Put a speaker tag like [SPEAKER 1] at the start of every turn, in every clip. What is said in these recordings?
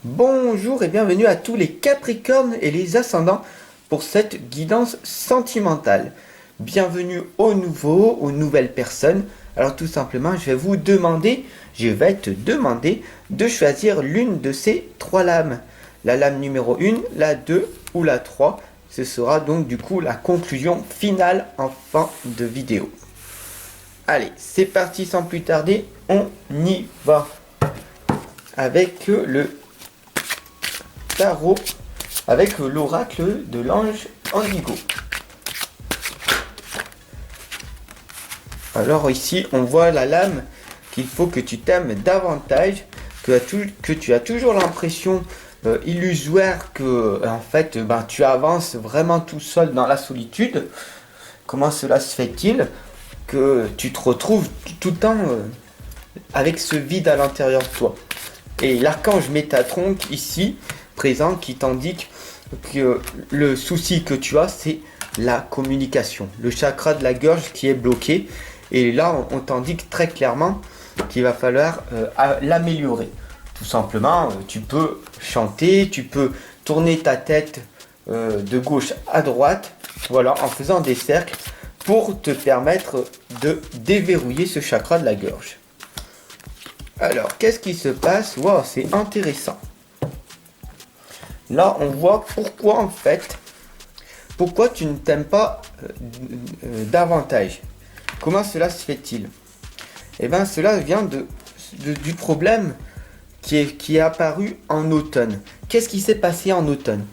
[SPEAKER 1] Bonjour et bienvenue à tous les Capricornes et les ascendants pour cette guidance sentimentale. Bienvenue aux nouveaux, aux nouvelles personnes. Alors tout simplement, je vais te demander de choisir l'une de ces trois lames. La lame numéro 1, la 2 ou la 3. Ce sera donc du coup la conclusion finale en fin de vidéo. Allez, c'est parti sans plus tarder, on y va avec le tarot, avec l'oracle de l'ange Indigo. Alors ici, on voit la lame qu'il faut que tu t'aimes davantage, que tu as toujours l'impression illusoire que en fait tu avances vraiment tout seul dans la solitude. Comment cela se fait-il que tu te retrouves tout le temps avec ce vide à l'intérieur de toi? Et l'archange Métatron ici présent qui t'indique que le souci que tu as, c'est la communication, le chakra de la gorge qui est bloqué. Et là, on t'indique très clairement qu'il va falloir l'améliorer. Tout simplement, tu peux chanter, tu peux tourner ta tête de gauche à droite, voilà, en faisant des cercles pour te permettre de déverrouiller ce chakra de la gorge. Alors, qu'est-ce qui se passe? Wow, c'est intéressant. Là, on voit pourquoi tu ne t'aimes pas davantage. Comment cela se fait-il? Eh bien, cela vient du problème qui est apparu en automne. Qu'est-ce qui s'est passé en automne?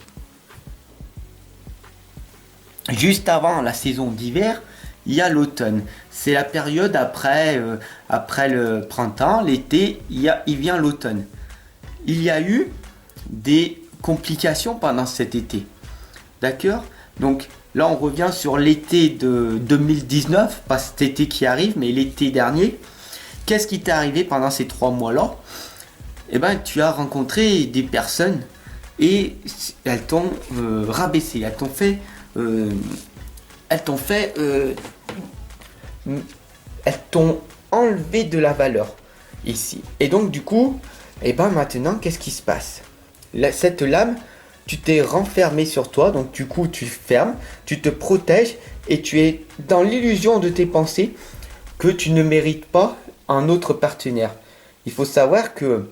[SPEAKER 1] Juste avant la saison d'hiver, il y a l'automne. C'est la période après le printemps, l'été, il vient l'automne. Il y a eu des complications pendant cet été. D'accord? Donc là, on revient sur l'été de 2019, pas cet été qui arrive, mais l'été dernier. Qu'est-ce qui t'est arrivé pendant ces 3 mois-là? Eh bien, tu as rencontré des personnes et elles t'ont rabaissé, elles t'ont enlevé de la valeur ici. Et donc du coup, et ben maintenant, qu'est-ce qui se passe? Cette lame, tu t'es renfermé sur toi, donc du coup tu fermes, tu te protèges et tu es dans l'illusion de tes pensées que tu ne mérites pas un autre partenaire. Il faut savoir que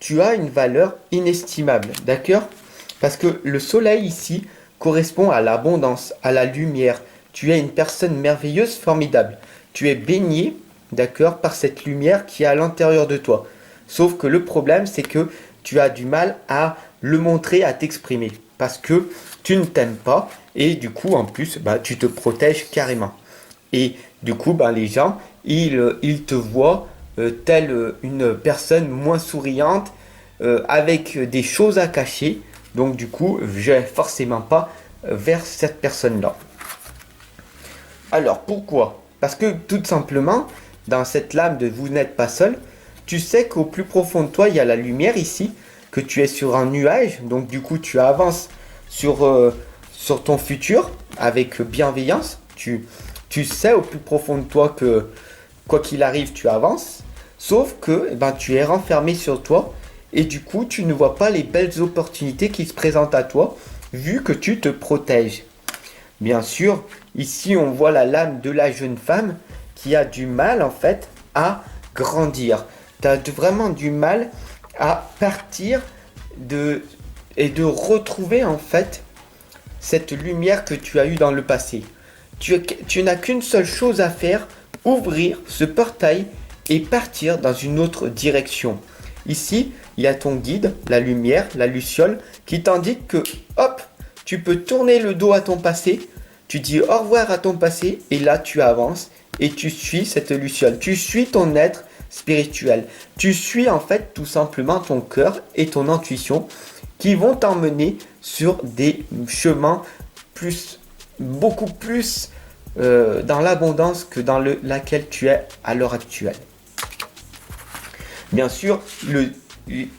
[SPEAKER 1] tu as une valeur inestimable, d'accord? Parce que le soleil ici correspond à l'abondance, à la lumière. Tu es une personne merveilleuse, formidable. Tu es baigné, d'accord, par cette lumière qui est à l'intérieur de toi. Sauf que le problème, c'est que tu as du mal à le montrer, à t'exprimer. Parce que tu ne t'aimes pas et du coup, en plus, tu te protèges carrément. Et du coup, les gens, ils te voient telle une personne moins souriante, avec des choses à cacher. Donc du coup, je vais forcément pas vers cette personne-là. Alors pourquoi? Parce que tout simplement, dans cette lame de vous n'êtes pas seul, tu sais qu'au plus profond de toi, il y a la lumière ici, que tu es sur un nuage, donc du coup tu avances sur ton futur avec bienveillance. Tu sais au plus profond de toi que quoi qu'il arrive, tu avances, sauf que tu es renfermé sur toi et du coup tu ne vois pas les belles opportunités qui se présentent à toi vu que tu te protèges. Bien sûr, ici on voit la lame de la jeune femme qui a du mal en fait à grandir. Tu as vraiment du mal à partir et de retrouver en fait cette lumière que tu as eue dans le passé. Tu n'as qu'une seule chose à faire, ouvrir ce portail et partir dans une autre direction. Ici, il y a ton guide, la lumière, la luciole, qui t'indique que, hop, tu peux tourner le dos à ton passé, tu dis au revoir à ton passé, et là tu avances, et tu suis cette luciole. Tu suis ton être spirituel. Tu suis en fait tout simplement ton cœur et ton intuition, qui vont t'emmener sur des chemins beaucoup plus dans l'abondance que dans laquelle tu es à l'heure actuelle. Bien sûr,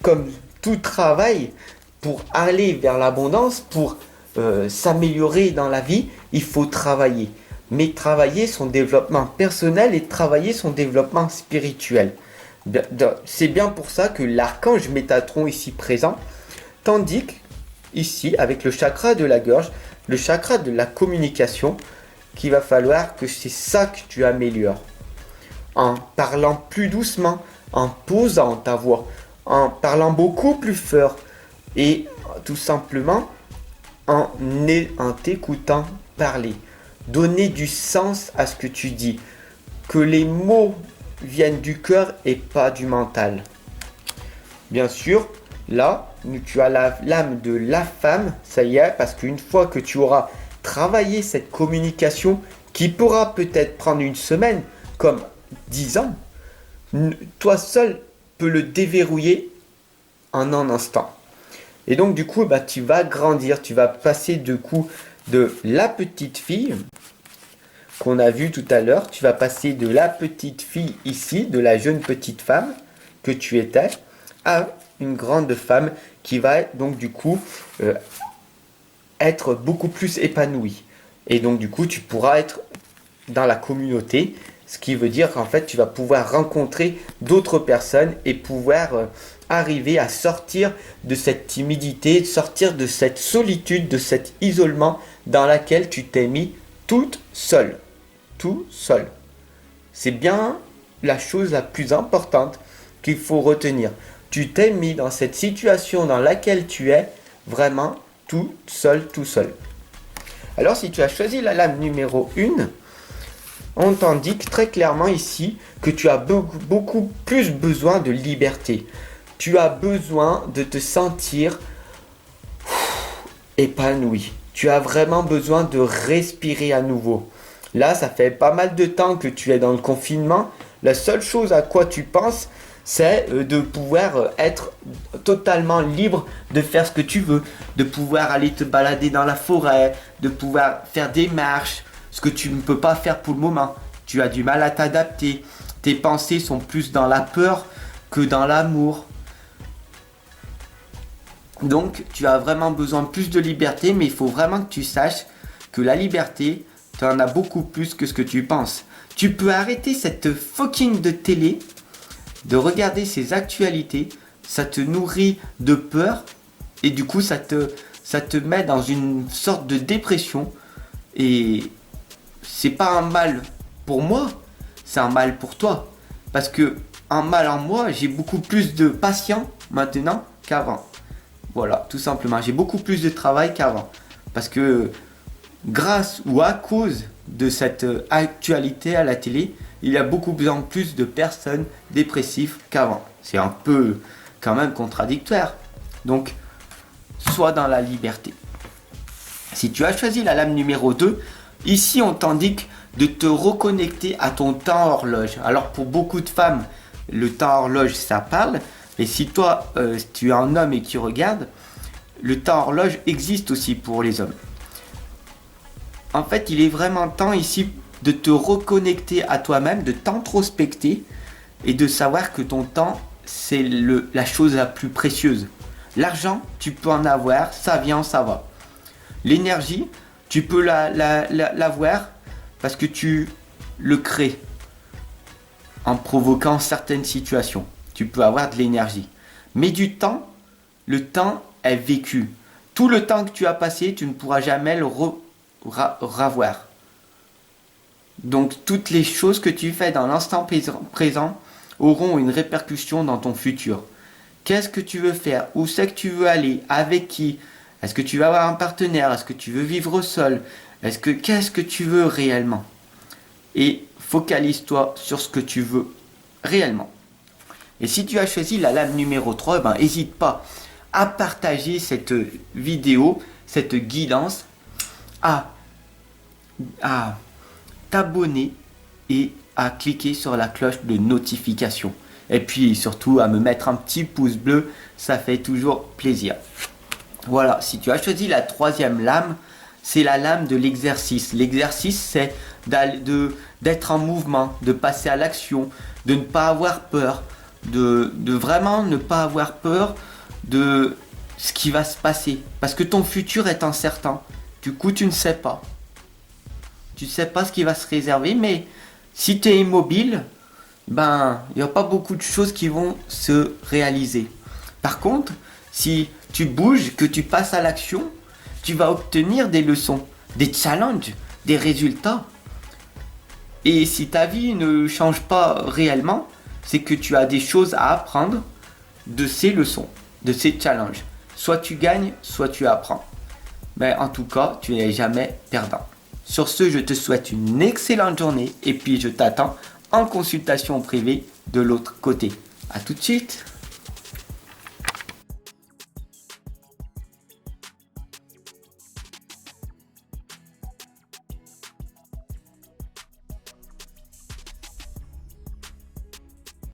[SPEAKER 1] comme tout travail, pour aller vers l'abondance, pour s'améliorer dans la vie, il faut travailler. Mais travailler son développement personnel et travailler son développement spirituel. C'est bien pour ça que l'archange Métatron ici présent t'indique ici avec le chakra de la gorge, le chakra de la communication, qu'il va falloir que c'est ça que tu améliores. En parlant plus doucement, en posant ta voix, en parlant beaucoup plus fort et tout simplement en t'écoutant parler. Donner du sens à ce que tu dis. Que les mots viennent du cœur et pas du mental. Bien sûr, là, tu as l'âme de la femme, ça y est, parce qu'une fois que tu auras travaillé cette communication, qui pourra peut-être prendre une semaine, comme 10 ans, toi seul peux le déverrouiller en un instant. Et donc du coup, tu vas grandir, tu vas passer du coup de la petite fille qu'on a vue tout à l'heure, tu vas passer de la petite fille ici, de la jeune petite femme que tu étais, à une grande femme qui va donc du coup être beaucoup plus épanouie. Et donc du coup, tu pourras être dans la communauté, ce qui veut dire qu'en fait, tu vas pouvoir rencontrer d'autres personnes et pouvoir arriver à sortir de cette timidité, sortir de cette solitude, de cet isolement dans laquelle tu t'es mis toute seule. Tout seul. C'est bien la chose la plus importante qu'il faut retenir. Tu t'es mis dans cette situation dans laquelle tu es vraiment tout seul, tout seul. Alors si tu as choisi la lame numéro 1, on t'indique très clairement ici que tu as beaucoup plus besoin de liberté. Tu as besoin de te sentir épanoui. Tu as vraiment besoin de respirer à nouveau. Là, ça fait pas mal de temps que tu es dans le confinement. La seule chose à quoi tu penses, c'est de pouvoir être totalement libre de faire ce que tu veux, de pouvoir aller te balader dans la forêt, de pouvoir faire des marches, ce que tu ne peux pas faire pour le moment. Tu as du mal à t'adapter. Tes pensées sont plus dans la peur que dans l'amour. Donc, tu as vraiment besoin de plus de liberté, mais il faut vraiment que tu saches que la liberté, tu en as beaucoup plus que ce que tu penses. Tu peux arrêter cette fucking de télé, de regarder ces actualités, ça te nourrit de peur et du coup ça te met dans une sorte de dépression et c'est pas un mal pour moi, c'est un mal pour toi. Parce que un mal en moi, j'ai beaucoup plus de patience maintenant qu'avant. Voilà, tout simplement, j'ai beaucoup plus de travail qu'avant. Parce que grâce ou à cause de cette actualité à la télé, il y a beaucoup plus de personnes dépressives qu'avant. C'est un peu quand même contradictoire. Donc, sois dans la liberté. Si tu as choisi la lame numéro 2, ici on t'indique de te reconnecter à ton temps horloge. Alors pour beaucoup de femmes, le temps horloge ça parle. Et si toi, tu es un homme et qui regarde, le temps horloge existe aussi pour les hommes. En fait, il est vraiment temps ici de te reconnecter à toi-même, de t'introspecter et de savoir que ton temps, c'est la chose la plus précieuse. L'argent, tu peux en avoir, ça vient, ça va. L'énergie, tu peux l'avoir parce que tu le crées en provoquant certaines situations. Tu peux avoir de l'énergie. Mais du temps, le temps est vécu. Tout le temps que tu as passé, tu ne pourras jamais le ravoir. Donc toutes les choses que tu fais dans l'instant présent auront une répercussion dans ton futur. Qu'est-ce que tu veux faire? Où c'est que tu veux aller? Avec qui? Est-ce que tu vas avoir un partenaire? Est-ce que tu veux vivre seul? Qu'est-ce que tu veux réellement? Et focalise-toi sur ce que tu veux réellement. Et si tu as choisi la lame numéro 3, n'hésite pas à partager cette vidéo, cette guidance, à t'abonner et à cliquer sur la cloche de notification. Et puis surtout à me mettre un petit pouce bleu, ça fait toujours plaisir. Voilà, si tu as choisi la 3e lame, c'est la lame de l'exercice. L'exercice, c'est d'être en mouvement, de passer à l'action, de ne pas avoir peur, de vraiment ne pas avoir peur de ce qui va se passer. Parce que ton futur est incertain. Du coup, tu ne sais pas. Tu ne sais pas ce qui va se réserver, mais si tu es immobile, ben, il n'y a pas beaucoup de choses qui vont se réaliser. Par contre, si tu bouges, que tu passes à l'action, tu vas obtenir des leçons, des challenges, des résultats. Et si ta vie ne change pas réellement, c'est que tu as des choses à apprendre de ces leçons, de ces challenges. Soit tu gagnes, soit tu apprends. Mais en tout cas, tu n'es jamais perdant. Sur ce, je te souhaite une excellente journée et puis je t'attends en consultation privée de l'autre côté. A tout de suite.